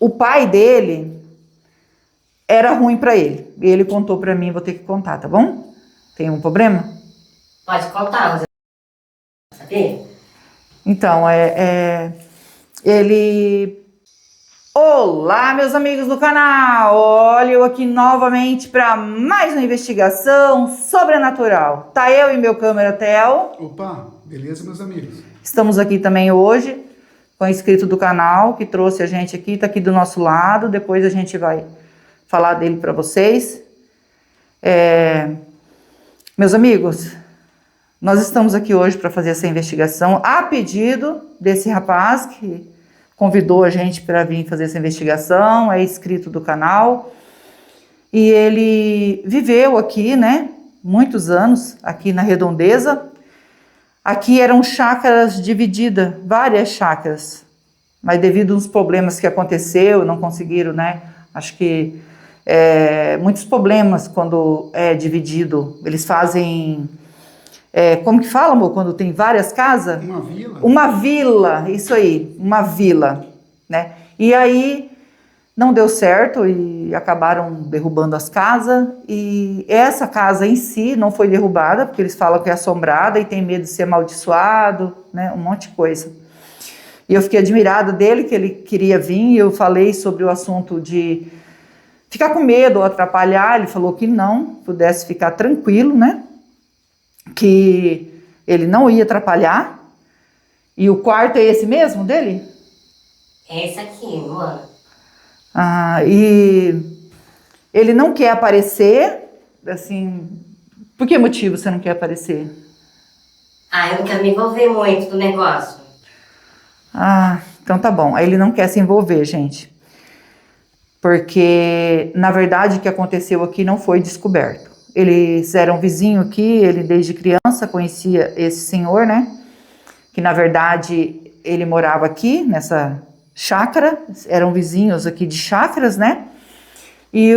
o pai dele era ruim para ele. E ele contou para mim, vou ter que contar, tá bom? Tem um problema? Pode contar, Rosa. Sabe? Então, ele... Olá, meus amigos do canal! Olha eu aqui novamente para mais uma investigação sobrenatural. Tá eu e meu câmera Theo. Opa, beleza, meus amigos? Estamos aqui também hoje com o inscrito do canal que trouxe a gente aqui, tá aqui do nosso lado. Depois a gente vai falar dele para vocês. Meus amigos, nós estamos aqui hoje para fazer essa investigação a pedido desse rapaz que convidou a gente para vir fazer essa investigação, é inscrito do canal. E ele viveu aqui, né, muitos anos, aqui na Redondeza. Aqui eram chácaras divididas, várias chácaras. Mas devido aos problemas que aconteceu, não conseguiram, né, acho que muitos problemas quando é dividido. Eles fazem... como que fala, amor, quando tem várias casas? Uma vila? Uma vila, isso aí, uma vila, né? E aí não deu certo e acabaram derrubando as casas. E essa casa em si não foi derrubada, porque eles falam que é assombrada e tem medo de ser amaldiçoado, né? Um monte de coisa. E eu fiquei admirada dele, que ele queria vir, e eu falei sobre o assunto de ficar com medo ou atrapalhar. Ele falou que não, pudesse ficar tranquilo, né? Que ele não ia atrapalhar. E o quarto é esse mesmo dele? É esse aqui, mano. E ele não quer aparecer, assim... Por que motivo você não quer aparecer? Eu não quero me envolver muito do negócio. Então tá bom. Aí ele não quer se envolver, gente. Porque, na verdade, o que aconteceu aqui não foi descoberto. Eles eram vizinhos aqui, ele desde criança conhecia esse senhor, né? Que na verdade ele morava aqui nessa chácara, eram vizinhos aqui de chácaras, né? E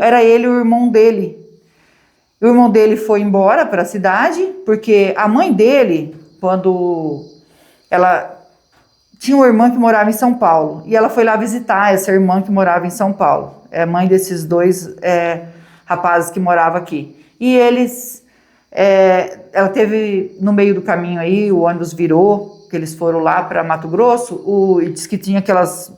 era ele e o irmão dele. O irmão dele foi embora para a cidade, porque a mãe dele, quando ela tinha uma irmã que morava em São Paulo, e ela foi lá visitar essa irmã que morava em São Paulo. É a mãe desses dois rapazes que moravam aqui. E eles, ela teve no meio do caminho aí, o ônibus virou, que eles foram lá para Mato Grosso, e disse que tinha aquelas,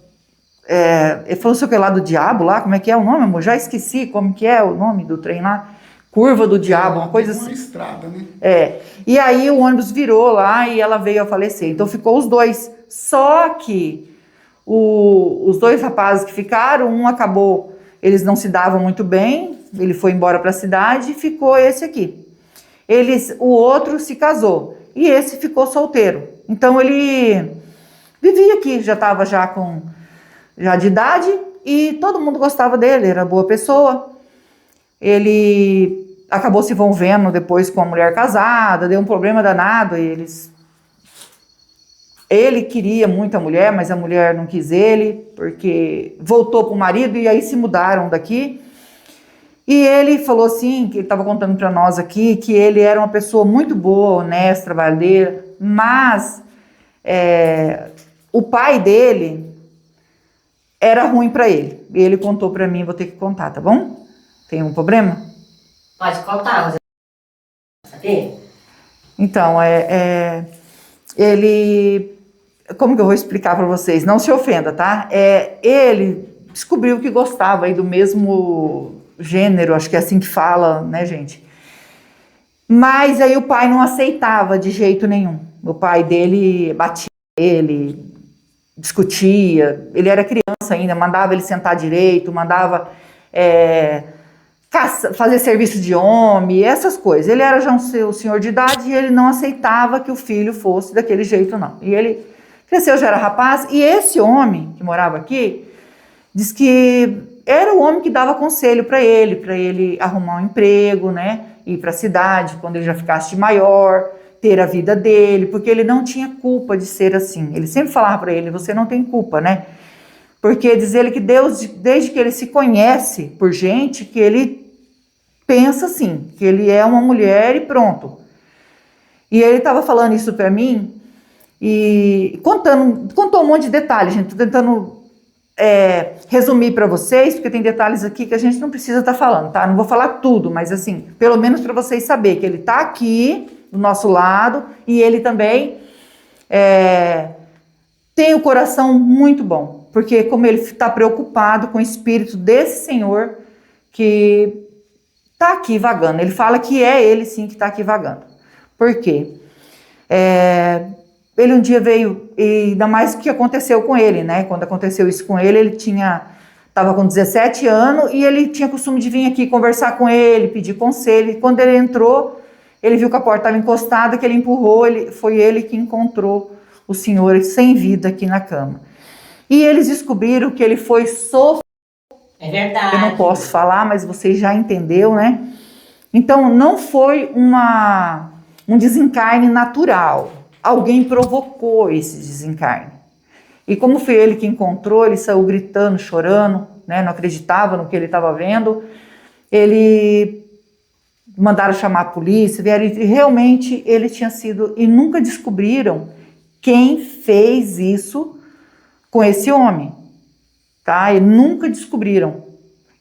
ele falou sei o que lá do diabo lá, como é que é o nome, amor? Já esqueci como que é o nome do trem lá, Curva do Diabo, uma coisa assim. Uma estrada, né? E aí o ônibus virou lá e ela veio a falecer, então ficou os dois. Só que os dois rapazes que ficaram, um acabou, eles não se davam muito bem, ele foi embora para a cidade e ficou esse aqui. O outro se casou e esse ficou solteiro. Então ele vivia aqui, já estava já de idade e todo mundo gostava dele, era boa pessoa. Ele acabou se envolvendo depois com uma mulher casada, deu um problema danado e ele queria muito a mulher, mas a mulher não quis ele, porque voltou para o marido e aí se mudaram daqui. E ele falou assim, que ele estava contando para nós aqui, que ele era uma pessoa muito boa, honesta, trabalhadeira, mas o pai dele era ruim para ele. E ele contou para mim, vou ter que contar, tá bom? Tem um problema? Pode contar, Rosa. Sabe? Então, ele... Como que eu vou explicar para vocês? Não se ofenda, tá? Ele descobriu que gostava aí do mesmo gênero, acho que é assim que fala, né, gente? Mas aí o pai não aceitava de jeito nenhum. O pai dele batia ele, discutia, ele era criança ainda, mandava ele sentar direito, mandava fazer serviço de homem, essas coisas. Ele era já um senhor de idade e ele não aceitava que o filho fosse daquele jeito, não. E ele cresceu, já era rapaz, e esse homem que morava aqui, diz que era o homem que dava conselho para ele arrumar um emprego, né, ir para a cidade, quando ele já ficasse de maior, ter a vida dele, porque ele não tinha culpa de ser assim. Ele sempre falava para ele, você não tem culpa, né, porque diz ele que Deus, desde que ele se conhece por gente, que ele pensa assim, que ele é uma mulher e pronto. E ele estava falando isso para mim, e contou um monte de detalhes, gente, tô tentando resumir para vocês, porque tem detalhes aqui que a gente não precisa estar falando, tá? Não vou falar tudo, mas assim, pelo menos para vocês saberem que ele está aqui do nosso lado e ele também tem o coração muito bom, porque como ele está preocupado com o espírito desse senhor que está aqui vagando, ele fala que é ele sim que está aqui vagando. Por quê? Ele um dia veio, e ainda mais o que aconteceu com ele, né? Quando aconteceu isso com ele, ele estava com 17 anos e ele tinha costume de vir aqui conversar com ele, pedir conselho. E quando ele entrou, ele viu que a porta estava encostada, que ele empurrou, foi ele que encontrou o senhor sem vida aqui na cama. E eles descobriram que ele foi sofrido. É verdade. Eu não posso falar, mas você já entendeu, né? Então, não foi um desencarne natural. Alguém provocou esse desencarne. E como foi ele que encontrou, ele saiu gritando, chorando, né? Não acreditava no que ele estava vendo. Ele mandaram chamar a polícia, vieram, e realmente ele tinha sido, e nunca descobriram quem fez isso com esse homem, tá? E nunca descobriram.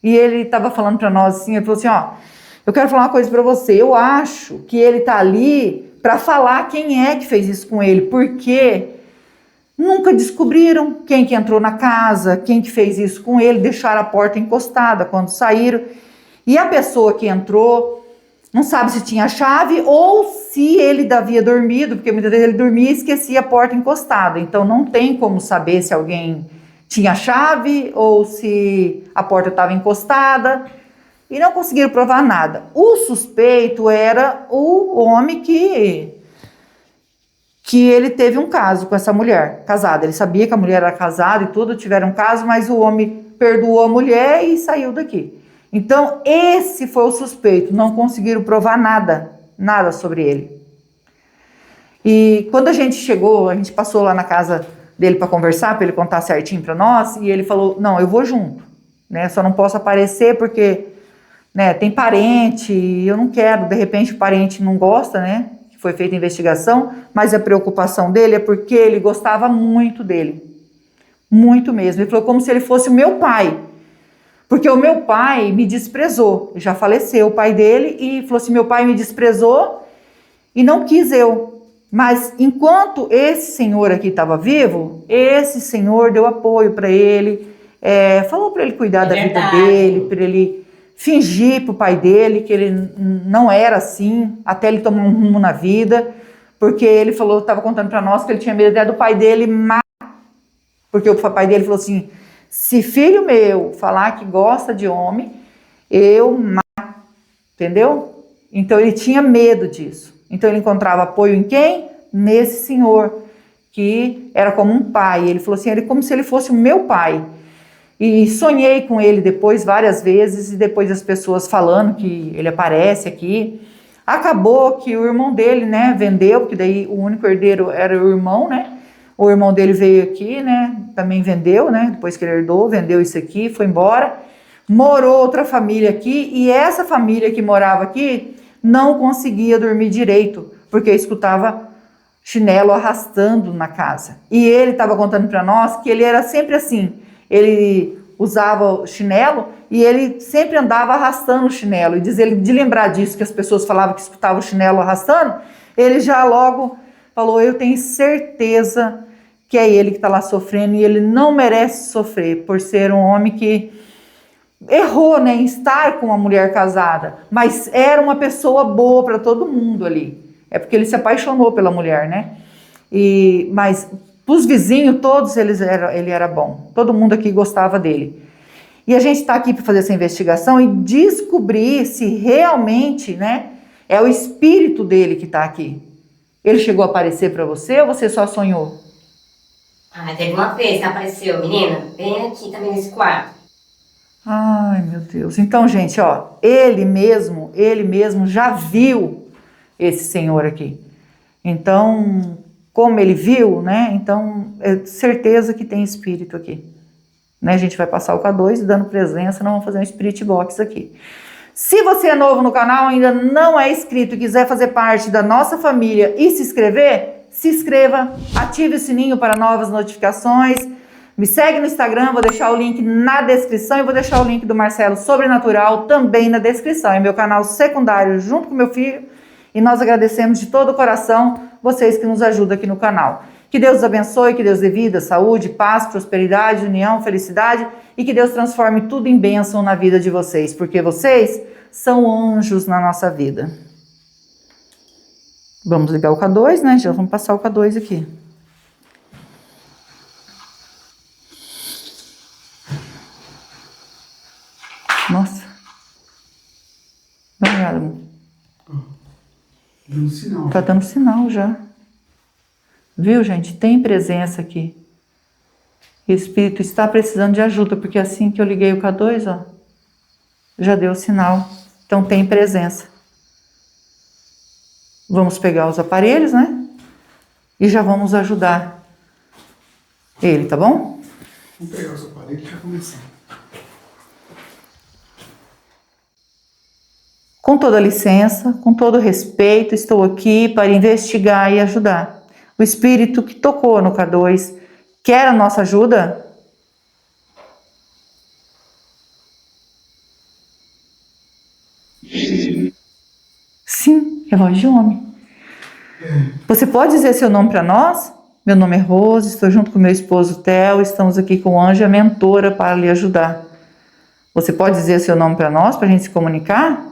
E ele estava falando para nós assim, ele falou assim, ó, eu quero falar uma coisa para você, eu acho que ele tá ali para falar quem é que fez isso com ele, porque nunca descobriram quem que entrou na casa, quem que fez isso com ele, deixaram a porta encostada quando saíram, e a pessoa que entrou não sabe se tinha chave ou se ele havia dormido, porque muitas vezes ele dormia e esquecia a porta encostada, então não tem como saber se alguém tinha chave ou se a porta estava encostada, e não conseguiram provar nada. O suspeito era o homem que ele teve um caso com essa mulher casada. Ele sabia que a mulher era casada e tudo, tiveram um caso, mas o homem perdoou a mulher e saiu daqui. Então, esse foi o suspeito. Não conseguiram provar nada sobre ele. E quando a gente chegou, a gente passou lá na casa dele para conversar, para ele contar certinho para nós, e ele falou, não, eu vou junto, né? Só não posso aparecer porque, né, tem parente, e eu não quero, de repente o parente não gosta, né? Foi feita a investigação, mas a preocupação dele é porque ele gostava muito dele. Muito mesmo. Ele falou como se ele fosse o meu pai. Porque o meu pai me desprezou. Já faleceu o pai dele e falou assim, meu pai me desprezou e não quis eu. Mas enquanto esse senhor aqui estava vivo, esse senhor deu apoio para ele, falou para ele cuidar da vida dele, para ele fingir para o pai dele que ele não era assim, até ele tomar um rumo na vida, porque ele falou, estava contando para nós que ele tinha medo do pai dele matar, porque o pai dele falou assim, se filho meu falar que gosta de homem, eu mato, entendeu? Então ele tinha medo disso. Então ele encontrava apoio em quem? Nesse senhor, que era como um pai. Ele falou assim, era como se ele fosse o meu pai. E sonhei com ele depois várias vezes, e depois as pessoas falando que ele aparece aqui. Acabou que o irmão dele, né, vendeu, porque daí o único herdeiro era o irmão, né? O irmão dele veio aqui, né, também vendeu, né, depois que ele herdou, vendeu isso aqui, foi embora. Morou outra família aqui, e essa família que morava aqui não conseguia dormir direito, porque escutava chinelo arrastando na casa. E ele estava contando para nós que ele era sempre assim, ele usava o chinelo e ele sempre andava arrastando o chinelo. E de lembrar disso, que as pessoas falavam que escutava o chinelo arrastando, ele já logo falou, eu tenho certeza que é ele que está lá sofrendo e ele não merece sofrer por ser um homem que errou, né, em estar com uma mulher casada, mas era uma pessoa boa para todo mundo ali. É porque ele se apaixonou pela mulher, né? Mas para os vizinhos, todos ele era bom. Todo mundo aqui gostava dele. E a gente está aqui para fazer essa investigação e descobrir se realmente, né, é o espírito dele que está aqui. Ele chegou a aparecer para você ou você só sonhou? Ah, teve uma vez que apareceu, menina, bem aqui também nesse quarto. Ai, meu Deus. Então, gente, ó, ele mesmo já viu esse senhor aqui. Então, como ele viu, né? Então, é certeza que tem espírito aqui. Né? A gente vai passar o K2 dando presença, nós vamos fazer um spirit box aqui. Se você é novo no canal, ainda não é inscrito e quiser fazer parte da nossa família e se inscreva, ative o sininho para novas notificações, Me segue no Instagram, vou deixar o link na descrição e vou deixar o link do Marcelo Sobrenatural também na descrição. É meu canal secundário junto com meu filho e nós agradecemos de todo o coração vocês que nos ajudam aqui no canal. Que Deus os abençoe, que Deus dê vida, saúde, paz, prosperidade, união, felicidade e que Deus transforme tudo em bênção na vida de vocês, porque vocês são anjos na nossa vida. Vamos ligar o K2, né? Já vamos passar o K2 aqui. Nossa. Obrigada, amor. Dando sinal. Tá dando sinal já. Viu, gente? Tem presença aqui. O espírito está precisando de ajuda, porque assim que eu liguei o K2, ó, já deu sinal. Então tem presença. Vamos pegar os aparelhos, né? E já vamos ajudar ele, tá bom? Vamos pegar os aparelhos e já começar. Com toda licença, com todo respeito, estou aqui para investigar e ajudar. O espírito que tocou no K2 quer a nossa ajuda? Sim, é voz de homem. Você pode dizer seu nome para nós? Meu nome é Rose, estou junto com meu esposo Theo, estamos aqui com o anjo e a mentora para lhe ajudar. Você pode dizer seu nome para nós, para a gente se comunicar?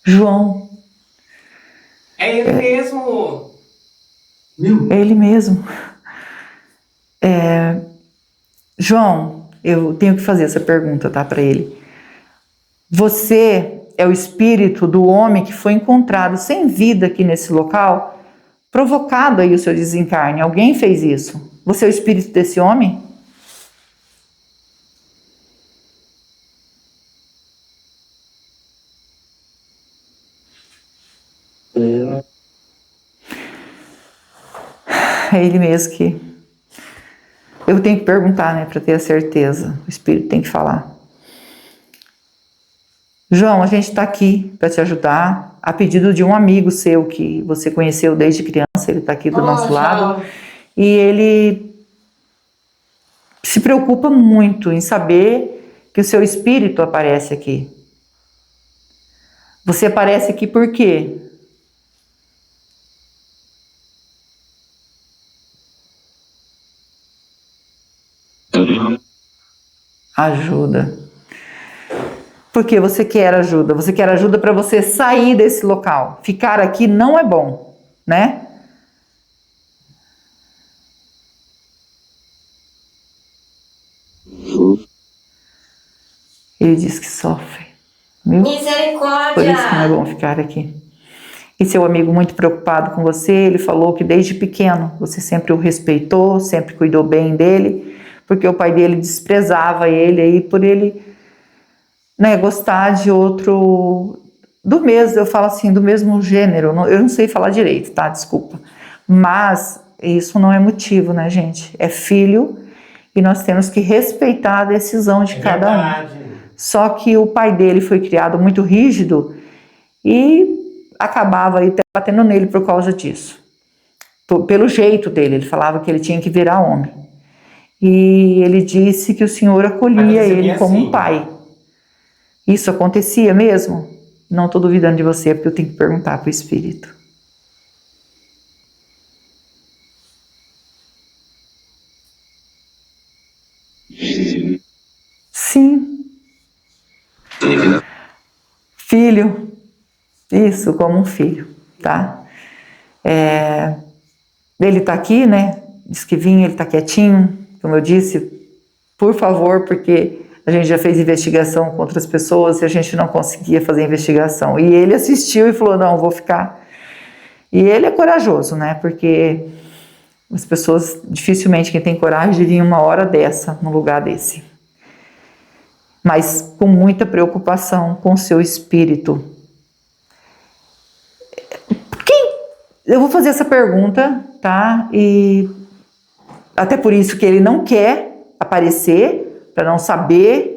João. É ele mesmo. Viu? É ele mesmo. João, eu tenho que fazer essa pergunta, tá, para ele. Você é o espírito do homem que foi encontrado sem vida aqui nesse local, provocado aí o seu desencarne. Alguém fez isso? Você é o espírito desse homem? É ele mesmo que... Eu tenho que perguntar, né, para ter a certeza. O espírito tem que falar. João, a gente está aqui para te ajudar, a pedido de um amigo seu que você conheceu desde criança, ele está aqui do nosso lado, e ele se preocupa muito em saber que o seu espírito aparece aqui. Você aparece aqui por quê? Ajuda. Porque você quer ajuda. Você quer ajuda para você sair desse local. Ficar aqui não é bom, né? Ele diz que sofre. Viu? Misericórdia! Por isso que não é bom ficar aqui. E seu amigo muito preocupado com você, ele falou que desde pequeno você sempre o respeitou, sempre cuidou bem dele, porque o pai dele desprezava ele aí por ele, né, gostar de outro, do mesmo, eu falo assim, do mesmo gênero, eu não sei falar direito, tá? Desculpa. Mas isso não é motivo, né, gente? É filho e nós temos que respeitar a decisão de cada um. Só que o pai dele foi criado muito rígido e acabava aí batendo nele por causa disso. Pelo jeito dele, ele falava que ele tinha que virar homem. E ele disse que o Senhor acolhia ele como um pai. Isso acontecia mesmo? Não estou duvidando de você, porque eu tenho que perguntar para o espírito. Sim. Filho. Isso, como um filho, tá? Ele tá aqui, né? Diz que vinha, ele tá quietinho, como eu disse, por favor, porque a gente já fez investigação com outras pessoas e a gente não conseguia fazer investigação. E ele assistiu e falou, não, vou ficar. E ele é corajoso, né? Porque as pessoas, dificilmente quem tem coragem de vir uma hora dessa, num lugar desse. Mas com muita preocupação com o seu espírito. Eu vou fazer essa pergunta, tá? E até por isso que ele não quer aparecer, para não saber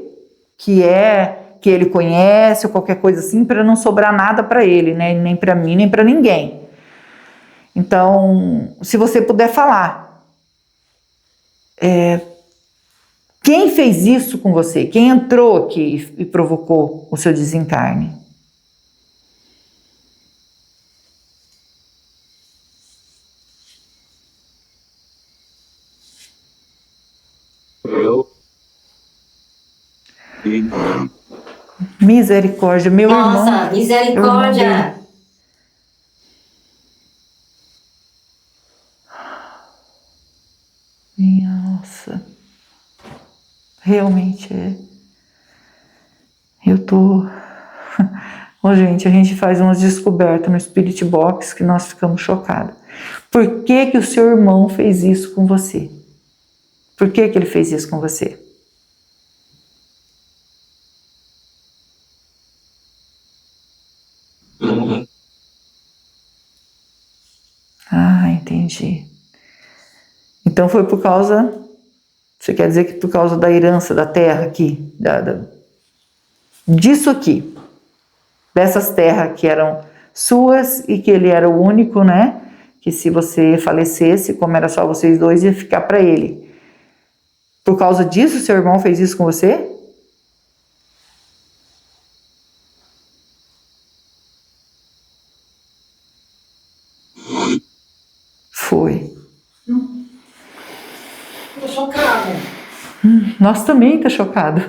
que é que ele conhece ou qualquer coisa assim, para não sobrar nada para ele, né? Nem para mim, nem para ninguém. Então, se você puder falar, quem fez isso com você? Quem entrou aqui e provocou o seu desencarne? Eu. Misericórdia, meu irmão. Nossa, misericórdia. Minha nossa. Realmente é. Eu tô. Ô, gente, a gente faz umas descobertas no Spirit Box que nós ficamos chocados. Por que que o seu irmão fez isso com você? Por que que ele fez isso com você? Ah, entendi. Então foi por causa... Você quer dizer que por causa da herança da terra aqui? Disso aqui. Dessas terras que eram suas e que ele era o único, né? Que se você falecesse, como era só vocês dois, ia ficar para ele. Por causa disso, seu irmão fez isso com você? Foi. Tô chocado. Nós também estamos chocados.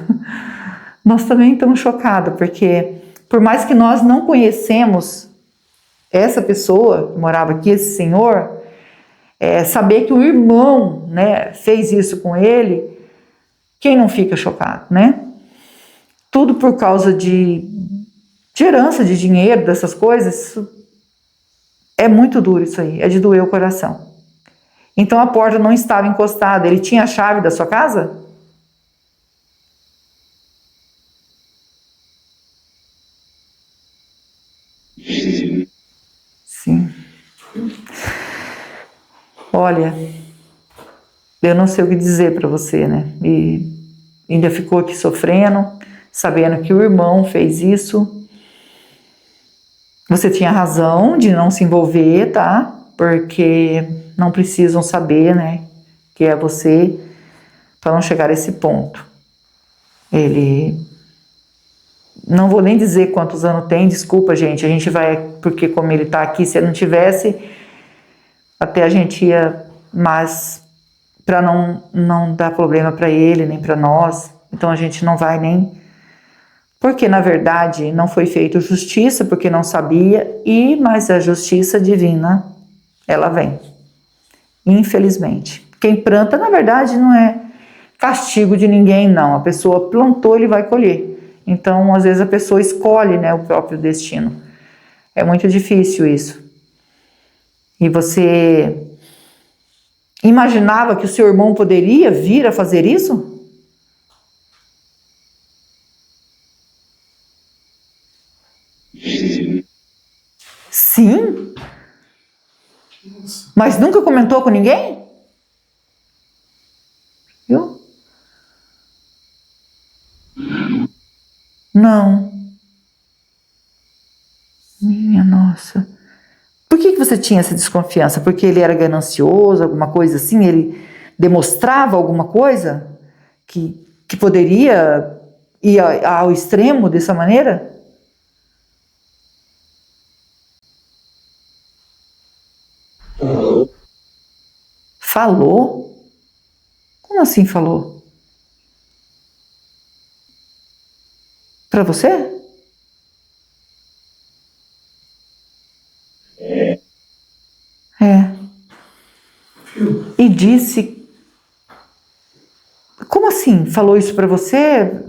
Nós também estamos chocados, porque por mais que nós não conhecemos essa pessoa que morava aqui, esse senhor, saber que o irmão, né, fez isso com ele, quem não fica chocado, né? Tudo por causa de herança, de dinheiro, dessas coisas. É muito duro isso aí, é de doer o coração. Então a porta não estava encostada, ele tinha a chave da sua casa? Sim. Olha, eu não sei o que dizer para você, né? E ainda ficou aqui sofrendo, sabendo que o irmão fez isso. Você tinha razão de não se envolver, tá? Porque não precisam saber, né? Que é você, para não chegar a esse ponto. Ele... Não vou nem dizer quantos anos tem, desculpa, gente. A gente vai... Porque como ele tá aqui, se ele não tivesse, até a gente ia... Mas para não dar problema para ele, nem para nós. Então a gente não vai nem... Porque, na verdade, não foi feita justiça, porque não sabia, mas a justiça divina, ela vem. Infelizmente. Quem planta, na verdade, não é castigo de ninguém, não. A pessoa plantou, ele vai colher. Então, às vezes, a pessoa escolhe, né, o próprio destino. É muito difícil isso. E você imaginava que o seu irmão poderia vir a fazer isso? Sim? Mas nunca comentou com ninguém? Viu? Não. Minha nossa. Por que você tinha essa desconfiança? Porque ele era ganancioso, alguma coisa assim? Ele demonstrava alguma coisa que poderia ir ao extremo dessa maneira? Falou? Como assim falou? Para você? É. E disse... Como assim? Falou isso para você?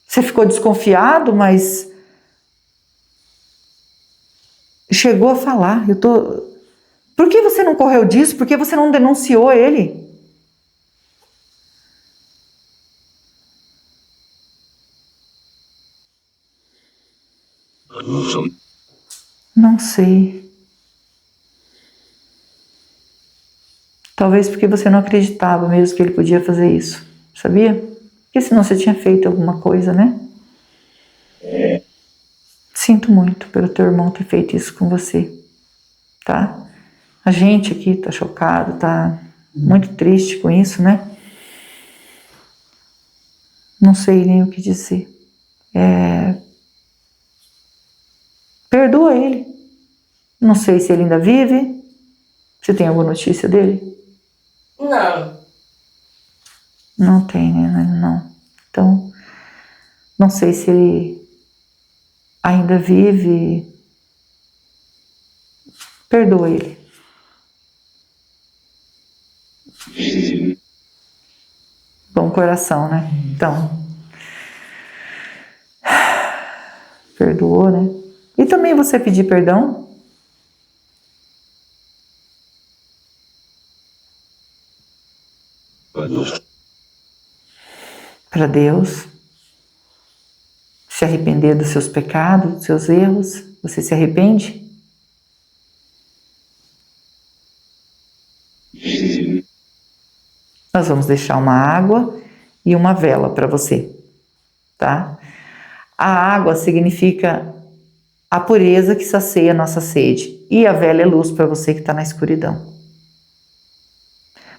Você ficou desconfiado, mas... Chegou a falar. Por que você não correu disso? Por que você não denunciou ele? Não sei. Talvez porque você não acreditava mesmo que ele podia fazer isso. Sabia? Porque senão você tinha feito alguma coisa, né? Sinto muito pelo teu irmão ter feito isso com você, tá? A gente aqui tá chocado, tá muito triste com isso, né? Não sei nem o que dizer. Perdoa ele. Não sei se ele ainda vive. Você tem alguma notícia dele? Não. Não tem, né? Não. Então, não sei se ele ainda vive. Perdoa ele. Bom coração, né? Então, perdoou, né? E também você pedir perdão. Para Deus. Se arrepender dos seus pecados, dos seus erros. Você se arrepende? Nós vamos deixar uma água e uma vela para você, tá? A água significa a pureza que sacia a nossa sede. E a vela é luz para você que está na escuridão.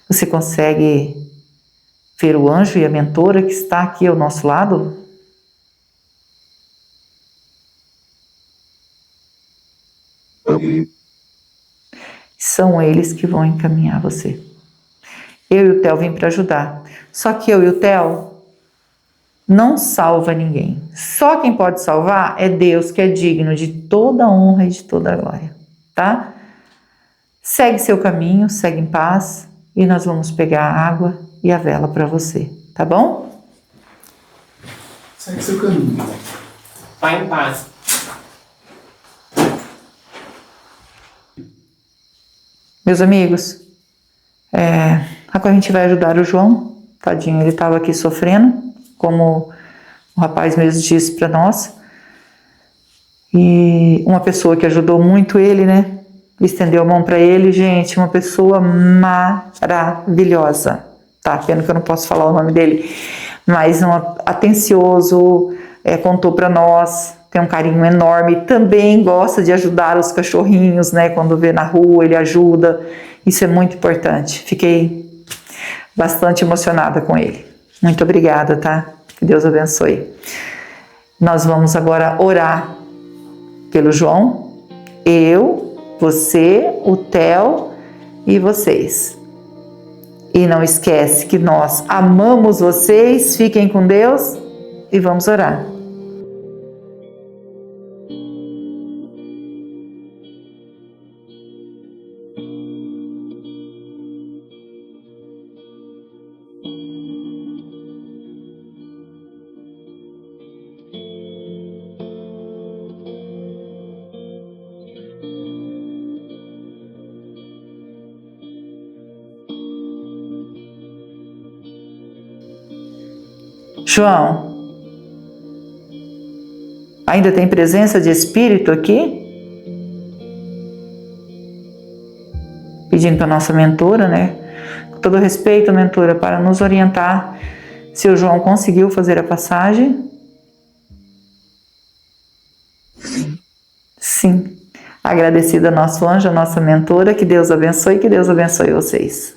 Você consegue ver o anjo e a mentora que está aqui ao nosso lado? São eles que vão encaminhar você. Eu e o Theo vim para ajudar. Só que eu e o Theo não salva ninguém. Só quem pode salvar é Deus, que é digno de toda honra e de toda glória, tá? Segue seu caminho, segue em paz e nós vamos pegar a água e a vela para você, tá bom? Segue seu caminho. Vai em paz. Meus amigos, agora a gente vai ajudar o João, tadinho, ele estava aqui sofrendo, como o rapaz mesmo disse para nós, e uma pessoa que ajudou muito ele, né, estendeu a mão para ele, gente, uma pessoa maravilhosa, tá, pena que eu não posso falar o nome dele, mas um atencioso, contou para nós, tem um carinho enorme, também gosta de ajudar os cachorrinhos, né, quando vê na rua ele ajuda, isso é muito importante, fiquei bastante emocionada com ele. Muito obrigada, tá? Que Deus abençoe. Nós vamos agora orar pelo João, eu, você, o Theo e vocês. E não esquece que nós amamos vocês, fiquem com Deus e vamos orar. João, ainda tem presença de espírito aqui? Pedindo para nossa mentora, né? Com todo respeito, mentora, para nos orientar se o João conseguiu fazer a passagem. Sim. Agradecida ao nosso anjo, a nossa mentora, que Deus abençoe vocês.